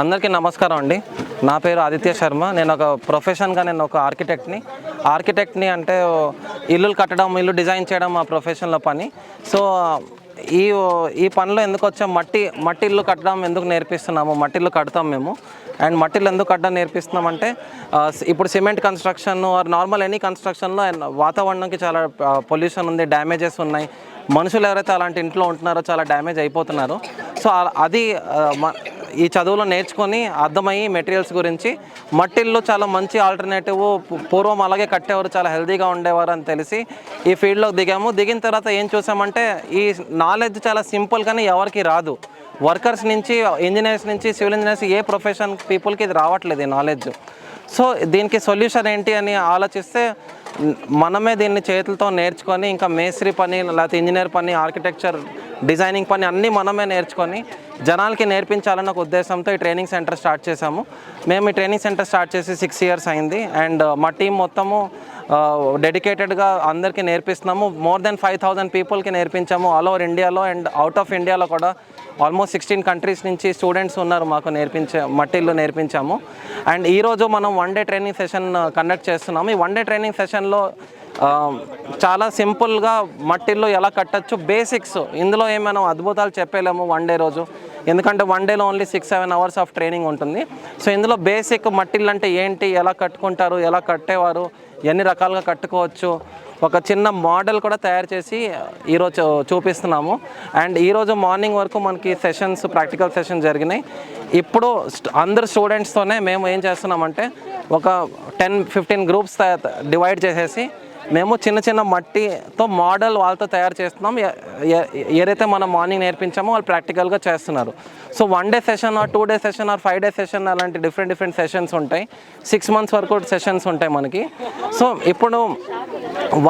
అందరికీ నమస్కారం అండి. నా పేరు ఆదిత్య శర్మ. నేను ఒక ప్రొఫెషన్గా ఒక ఆర్కిటెక్ట్ని అంటే ఇల్లులు కట్టడం, ఇల్లు డిజైన్ చేయడం మా ప్రొఫెషన్లో పని. సో ఈ ఈ పనిలో ఎందుకు వచ్చాం, మట్టి ఇల్లు కట్టడం ఎందుకు నేర్పిస్తున్నాము, మట్టి ఇల్లు కడతాం మేము. అండ్ మట్టి ఇల్లు ఎందుకు కట్టడం నేర్పిస్తున్నామంటే ఇప్పుడు cement construction or normal any కన్స్ట్రక్షన్లో వాతావరణంకి చాలా పొల్యూషన్ ఉంది, డ్యామేజెస్ ఉన్నాయి. మనుషులు ఎవరైతే అలాంటి ఇంట్లో ఉంటున్నారో చాలా డ్యామేజ్ అయిపోతున్నారు. సో అది ఈ చదువులో నేర్చుకొని అర్థమయ్యి మెటీరియల్స్ గురించి మట్టిల్లో చాలా మంచి ఆల్టర్నేటివ్, పూర్వం అలాగే కట్టేవారు, చాలా హెల్తీగా ఉండేవారు అని తెలిసి ఈ ఫీల్డ్లోకి దిగాము. దిగిన తర్వాత ఏం చూసామంటే ఈ నాలెడ్జ్ చాలా సింపుల్ కానీ ఎవరికి రాదు. వర్కర్స్ నుంచి, ఇంజనీర్స్ నుంచి, సివిల్ ఇంజనీర్స్, ఏ ప్రొఫెషన్ పీపుల్కి ఇది రావట్లేదు ఈ నాలెడ్జ్. సో దీనికి సొల్యూషన్ ఏంటి అని ఆలోచిస్తే మనమే దీన్ని చేతులతో నేర్చుకొని ఇంకా మేస్త్రి పని, లేకపోతే ఇంజనీర్ పని, ఆర్కిటెక్చర్, డిజైనింగ్ పని అన్నీ మనమే నేర్చుకొని జనాలకి నేర్పించాలన్న ఒక ఉద్దేశంతో ఈ ట్రైనింగ్ సెంటర్ స్టార్ట్ చేశాము. మేము ఈ ట్రైనింగ్ సెంటర్ స్టార్ట్ చేసి 6 years అయింది. అండ్ మా టీం మొత్తము డెడికేటెడ్గా అందరికీ నేర్పిస్తున్నాము. మోర్ దెన్ 5,000 పీపుల్కి నేర్పించాము ఆల్ ఓవర్ ఇండియాలో. అండ్ అవుట్ ఆఫ్ ఇండియాలో కూడా ఆల్మోస్ట్ 16 countries నుంచి స్టూడెంట్స్ ఉన్నారు మాకు మట్టిల్లు నేర్పించాము. అండ్ ఈరోజు మనం 1 day ట్రైనింగ్ సెషన్ కండక్ట్ చేస్తున్నాము. ఈ 1 day ట్రైనింగ్ సెషన్లో చాలా సింపుల్గా మట్టిల్లు ఎలా కట్టచ్చు, బేసిక్స్. ఇందులో ఏమైనా అద్భుతాలు చెప్పలేము 1 day రోజు, ఎందుకంటే 1 dayలో ఓన్లీ 6-7 hours ఆఫ్ ట్రైనింగ్ ఉంటుంది. సో ఇందులో బేసిక్ మట్టిల్లు అంటే ఏంటి, ఎలా కట్టుకుంటారు, ఎలా కట్టేవారు, ఎన్ని రకాలుగా కట్టుకోవచ్చు, ఒక చిన్న మోడల్ కూడా తయారు చేసి ఈరోజు చూపిస్తున్నాము. అండ్ ఈరోజు మార్నింగ్ వరకు మనకి సెషన్స్, ప్రాక్టికల్ సెషన్స్ జరిగినాయి. ఇప్పుడు అందరు స్టూడెంట్స్తోనే మేము ఏం చేస్తున్నామంటే ఒక 10-15 గ్రూప్స్ డివైడ్ చేసేసి మేము చిన్న చిన్న మట్టితో మోడల్ వాళ్ళతో తయారు చేస్తున్నాం. ఏదైతే మనం మార్నింగ్ నేర్పించామో వాళ్ళు ప్రాక్టికల్గా చేస్తున్నారు. So 1 day session are 2 day session are 5 day session అలాంటి డిఫరెంట్ సెషన్స్ ఉంటాయి. 6 months వరకు సెషన్స్ ఉంటాయి మనకి. సో ఇప్పుడు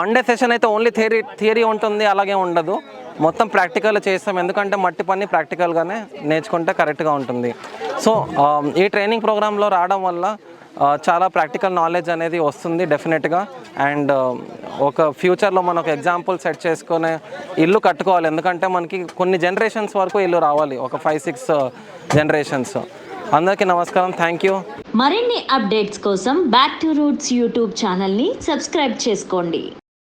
1 day సెషన్ అయితే ఓన్లీ థియరీ ఉంటుంది, అలాగే ఉండదు, మొత్తం ప్రాక్టికల్ చేస్తాం. ఎందుకంటే మట్టి పని ప్రాక్టికల్గానే నేర్చుకుంటే కరెక్ట్గా ఉంటుంది. సో ఈ ట్రైనింగ్ ప్రోగ్రాంలో రావడం వల్ల చాలా ప్రాక్టికల్ నాలెడ్జ్ అనేది వస్తుంది డెఫినెట్గా. అండ్ ఒక ఫ్యూచర్లో మనం ఒక ఎగ్జాంపుల్ సెట్ చేసుకొని ఇల్లు కట్టుకోవాలి. ఎందుకంటే మనకి కొన్ని జనరేషన్స్ వరకు ఇల్లు రావాలి, ఒక 5-6 generations. అందరికీ నమస్కారం, థ్యాంక్ యూ. మరిన్ని అప్డేట్స్ కోసం బ్యాక్ టు రూట్స్ యూట్యూబ్ ఛానల్ని సబ్స్క్రైబ్ చేసుకోండి.